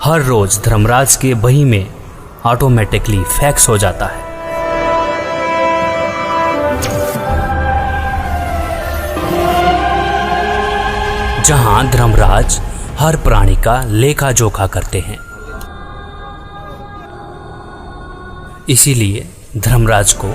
हर रोज धर्मराज के बही में ऑटोमेटिकली फैक्स हो जाता है। जहां धर्मराज हर प्राणी का लेखा जोखा करते हैं। इसीलिए धर्मराज को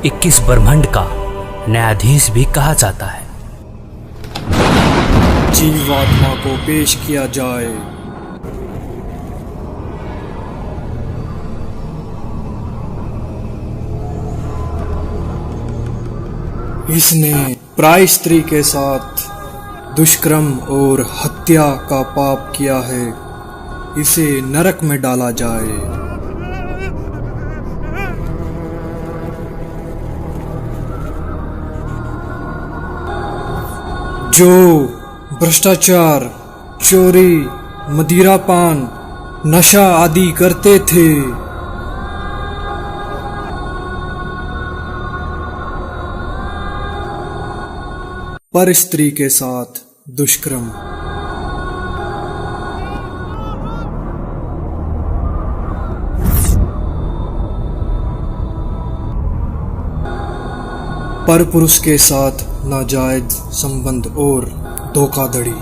21 ब्रह्मांड का न्यायाधीश भी कहा जाता है। जीवात्मा को पेश किया जाए। इसने प्राय स्त्री के साथ दुष्कर्म और हत्या का पाप किया है, इसे नरक में डाला जाए। जो भ्रष्टाचार, चोरी, मदिरापान, नशा आदि करते थे, पर स्त्री के साथ दुष्कर्म। पर पुरुष के साथ नाजायज संबंध और धोखाधड़ी।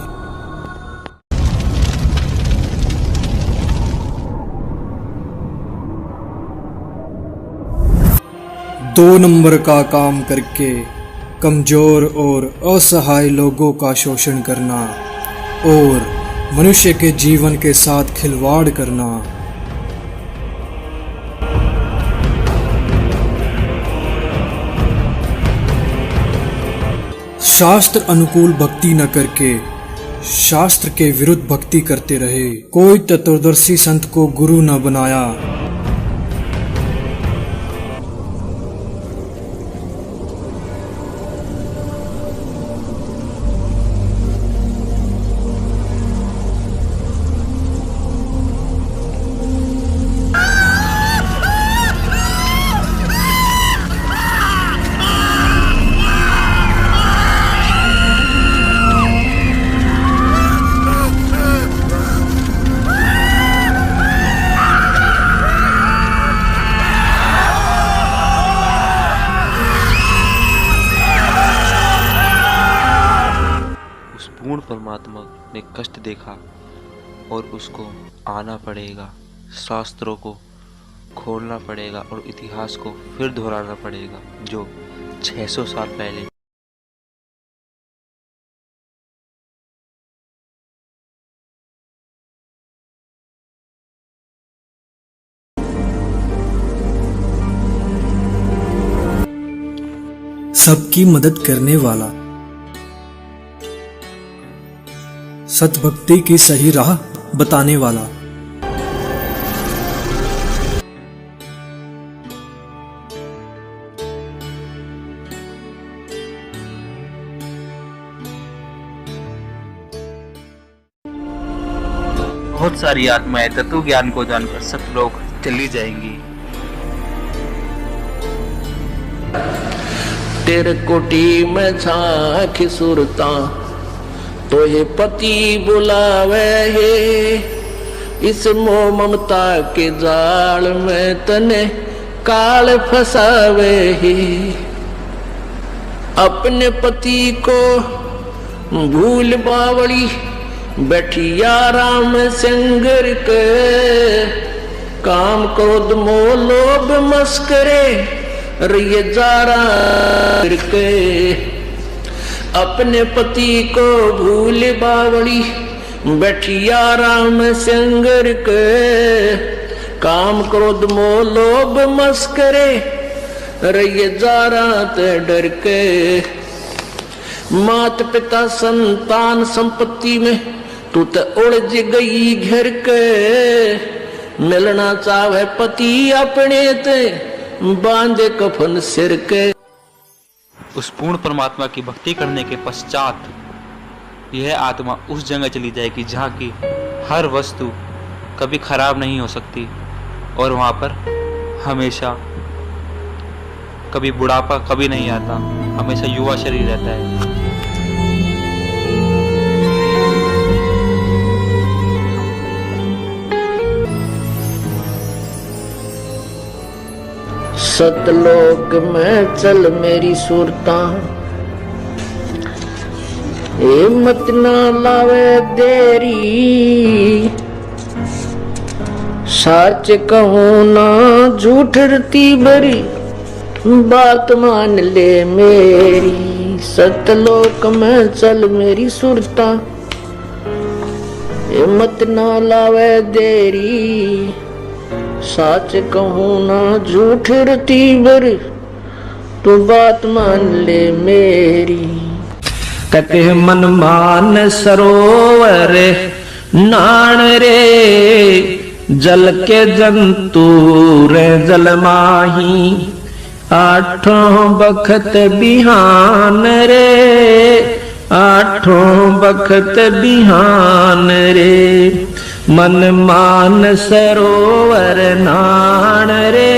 2 नंबर का काम करके कमजोर और असहाय लोगों का शोषण करना और मनुष्य के जीवन के साथ खिलवाड़ करना। शास्त्र अनुकूल भक्ति न करके शास्त्र के विरुद्ध भक्ति करते रहे। कोई तत्वदर्शी संत को गुरु न बनाया। पूर्ण परमात्मा ने कष्ट देखा और उसको आना पड़ेगा, शास्त्रों को खोलना पड़ेगा और इतिहास को फिर दोहराना पड़ेगा जो 600 साल पहले। सबकी मदद करने वाला, सतभक्ति की सही राह बताने वाला। बहुत सारी आत्माएं तत्व ज्ञान को जानकर सतलोक चली जाएंगी। तेरे कोटी में झांकी सुरता तो ये पति बुलावे है, इस मोह ममता के जाल में तने काल फसावे है। अपने पति को भूल बावड़ी बैठी आराम संगर के, काम क्रोध मोह लोभ मस्करे रिये जारा के। अपने पति को भूल बावड़ी बैठी आराम संगर के, काम क्रोध मोह लोभ मस्करे रहिए जारा ते डर के। मात पिता संतान संपत्ति में तू तो उलझ गई घर के, मिलना चाहे पति अपने ते बांधे कफन सिर के। उस पूर्ण परमात्मा की भक्ति करने के पश्चात यह आत्मा उस जगह चली जाएगी जहाँ की हर वस्तु कभी खराब नहीं हो सकती और वहाँ पर हमेशा कभी बुढ़ापा कभी नहीं आता, हमेशा युवा शरीर रहता है। सतलोक में चल मेरी सुरता, हिम्मत ना लावे देरी, सच कहूं ना झूठ रती बरी, बात मान ले मेरी। सतलोक में चल मेरी सुरता, हिम्मत ना लावे देरी, सच कहूं ना झूठ रती बरी, तू बात मान ले मेरी। कहते हैं मन मान सरोवर नाण रे, जल के जंतु रे जल माही, आठों बखत बिहान रे, आठों बखत बिहान रे। मन मान सरोवर नाण रे,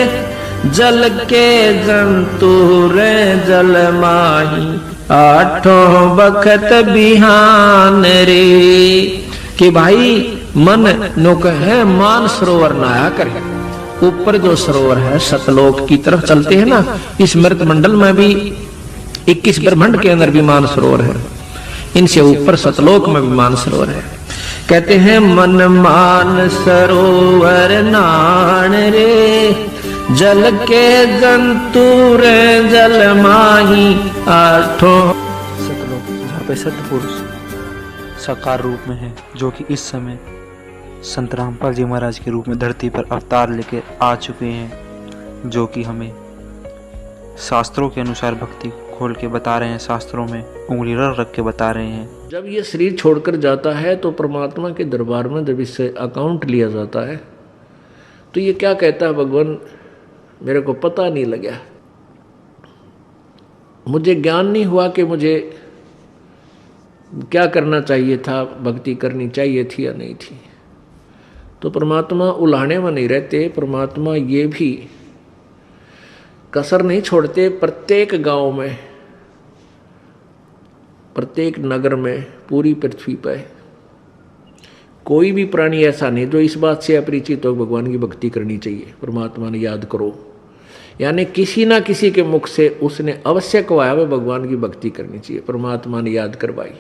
जल के जंतु रे जल माही, आठों बखत बिहान रे। कि भाई मन नुक है मान सरोवर नहाया करे। ऊपर जो सरोवर है सतलोक की तरफ चलते हैं ना, इस मृत मंडल में भी 21 ब्रह्मांड के अंदर भी मान सरोवर है, इनसे ऊपर सतलोक में भी मान सरोवर है। कहते हैं मन मान सरोवर नाण रे, जल के जंतु रे जल माही, आठों सतलोक जहाँ पे सत्य पुरुष साकार रूप में है, जो कि इस समय संत रामपाल जी महाराज के रूप में धरती पर अवतार लेके आ चुके हैं, जो कि हमें शास्त्रों के अनुसार भक्ति खोल के बता रहे हैं, शास्त्रों में उंगली रख के बता रहे हैं। जब ये शरीर छोड़कर जाता है तो परमात्मा के दरबार में जब इससे अकाउंट लिया जाता है तो ये क्या कहता है, भगवान मेरे को पता नहीं लगा, मुझे ज्ञान नहीं हुआ कि मुझे क्या करना चाहिए था, भक्ति करनी चाहिए थी या नहीं थी। तो परमात्मा उलाहने में नहीं रहते, परमात्मा ये भी कसर नहीं छोड़ते। प्रत्येक गांव में, प्रत्येक नगर में, पूरी पृथ्वी पर कोई भी प्राणी ऐसा नहीं जो इस बात से अपरिचित हो भगवान की भक्ति करनी चाहिए, परमात्मा ने याद करो। यानी किसी ना किसी के मुख से उसने अवश्य कहा है भगवान की भक्ति करनी चाहिए, परमात्मा ने याद करवाई।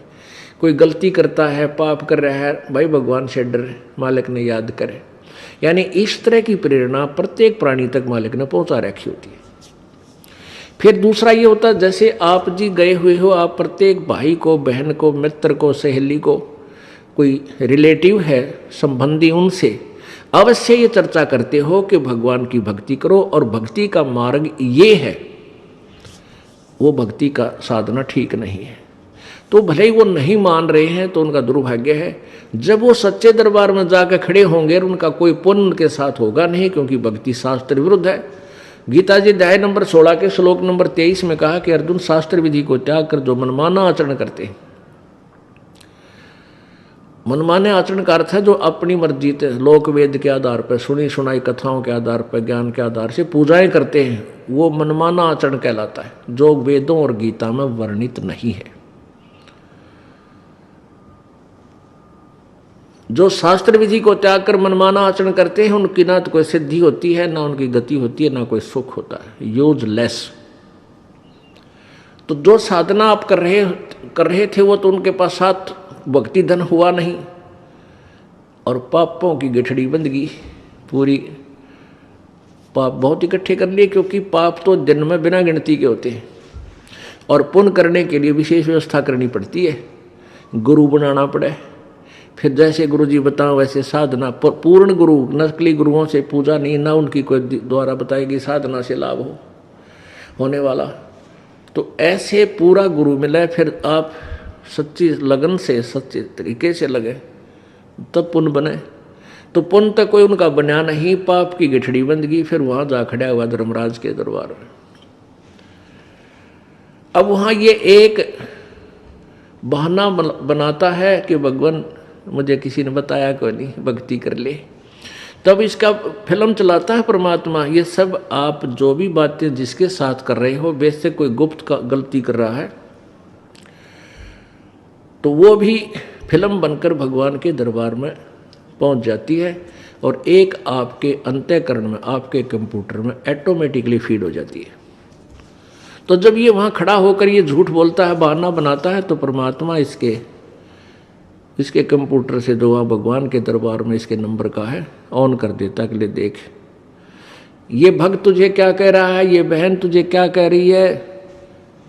कोई गलती करता है, पाप कर रहा है, भाई भगवान से डर, मालिक ने याद करे। यानी इस तरह की प्रेरणा प्रत्येक प्राणी तक मालिक ने पहुंचा रखी होती है। फिर दूसरा ये होता है, जैसे आप जी गए हुए हो, आप प्रत्येक भाई को, बहन को, मित्र को, सहेली को, कोई रिलेटिव है, संबंधी, उनसे अवश्य ये चर्चा करते हो कि भगवान की भक्ति करो और भक्ति का मार्ग ये है, वो भक्ति का साधना ठीक नहीं है। तो भले ही वो नहीं मान रहे हैं तो उनका दुर्भाग्य है। जब वो सच्चे दरबार में जाकर खड़े होंगे उनका कोई पुण्य उनके साथ होगा नहीं, क्योंकि भक्ति शास्त्र विरुद्ध है। गीता जी अध्याय नंबर 16 के श्लोक नंबर 23 में कहा कि अर्जुन, शास्त्र विधि को त्याग कर जो मनमाना आचरण करते हैं, मनमाने आचरण का अर्थ है जो अपनी मर्जी से लोक वेद के आधार पर, सुनी सुनाई कथाओं के आधार पर, ज्ञान के आधार से पूजाएं करते हैं, वो मनमाना आचरण कहलाता है, जो वेदों और गीता में वर्णित नहीं है। जो शास्त्र विधि को त्याग कर मनमाना आचरण करते हैं उनकी ना तो कोई सिद्धि होती है, ना उनकी गति होती है, ना कोई सुख होता है, यूजलेस। तो जो साधना आप कर रहे थे वो तो उनके पास साथ भक्ति धन हुआ नहीं और पापों की गठड़ी बंध गई पूरी। पाप बहुत इकट्ठे कर लिए, क्योंकि पाप तो दिन में बिना गिनती के होते हैं और पुण्य करने के लिए विशेष व्यवस्था करनी पड़ती है, गुरु बनाना पड़े। फिर जैसे गुरु जी बताओ वैसे साधना, पूर्ण गुरु, नकली गुरुओं से पूजा नहीं, ना उनकी कोई द्वारा बताएगी साधना से लाभ होने वाला। तो ऐसे पूरा गुरु मिले, फिर आप सच्ची लगन से, सच्चे तरीके से लगे, तब पुण्य बने। तो पुण्य तक कोई उनका बना नहीं, पाप की गठड़ी बंद गई। फिर वहां जा खड़ा हुआ धर्मराज के दरबार में। अब वहां ये एक बहाना बनाता है कि भगवान मुझे किसी ने बताया कोई नहीं, भक्ति कर ले। तब इसका फिल्म चलाता है परमात्मा, ये सब आप जो भी बातें जिसके साथ कर रहे हो, वैसे कोई गुप्त का गलती कर रहा है तो वो भी फिल्म बनकर भगवान के दरबार में पहुंच जाती है। और एक आपके अंतःकरण में, आपके कंप्यूटर में ऑटोमेटिकली फीड हो जाती है। तो जब ये वहाँ खड़ा होकर ये झूठ बोलता है, बहाना बनाता है, तो परमात्मा इसके कंप्यूटर से जो वहाँ भगवान के दरबार में इसके नंबर का है ऑन कर देता कि ले देख, ये भक्त तुझे क्या कह रहा है, ये बहन तुझे क्या कह रही है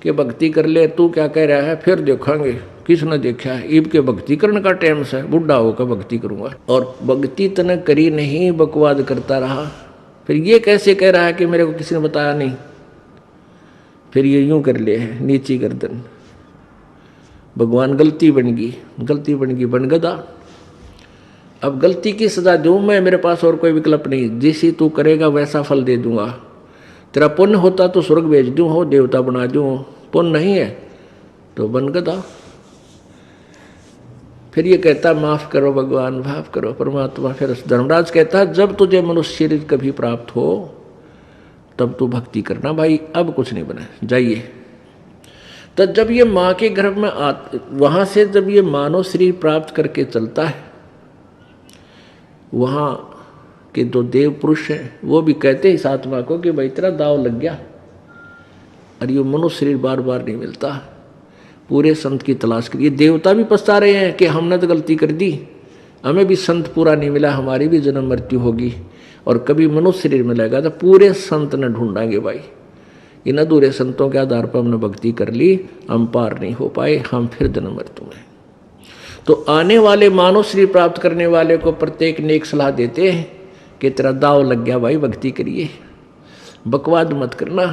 कि भक्ति कर ले, तू क्या कह रहा है, फिर देखेंगे किसने देखा है। ईब के भक्ति करने का टाइम से बुढ़ा होकर भक्ति करूँगा, और भक्ति तने करी नहीं, बकवाद करता रहा। फिर ये कैसे कह रहा है कि मेरे को किसी ने बताया नहीं, फिर ये यूं कर ले है नीची गर्दन। भगवान गलती बन गई बन गदा। अब गलती की सजा दूं मैं, मेरे पास और कोई विकल्प नहीं, जैसी तू करेगा वैसा फल दे दूंगा। तेरा पुण्य होता तो स्वर्ग भेज दूं, हो देवता बना दूं, पुण्य नहीं है तो बन गदा। फिर ये कहता माफ करो भगवान, माफ करो परमात्मा। फिर धर्मराज कहता है जब तुझे मनुष्य शरीर कभी प्राप्त हो तब तू भक्ति करना भाई, अब कुछ नहीं बना, जाइए। तो जब ये माँ के गर्भ में वहाँ से जब ये मानव शरीर प्राप्त करके चलता है, वहाँ के जो देव पुरुष हैं वो भी कहते हैं इस आत्मा को कि भाई तेरा दाव लग गया, और ये मनुष्य शरीर बार बार नहीं मिलता, पूरे संत की तलाश करिए। देवता भी पछता रहे हैं कि हमने तो गलती कर दी, हमें भी संत पूरा नहीं मिला, हमारी भी जन्म मृत्यु होगी, और कभी मनुष्य शरीर मिलेगा तो पूरे संत न ढूंढाएंगे भाई। इन अधूरे संतों के आधार पर हमने भक्ति कर ली, हम पार नहीं हो पाए, हम फिर जन्म मृत्यु में। तो आने वाले मानव शरीर प्राप्त करने वाले को प्रत्येक ने एक सलाह देते हैं कि तेरा दाव लग गया भाई, भक्ति करिए, बकवाद मत करना।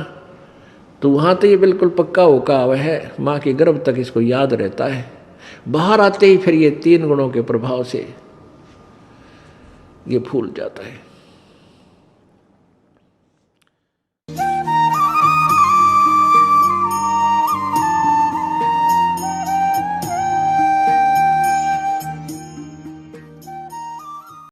तो वहाँ तो ये बिल्कुल पक्का होका हुआ है, माँ के गर्भ तक इसको याद रहता है। बाहर आते ही फिर ये 3 गुणों के प्रभाव से ये फूल जाता है।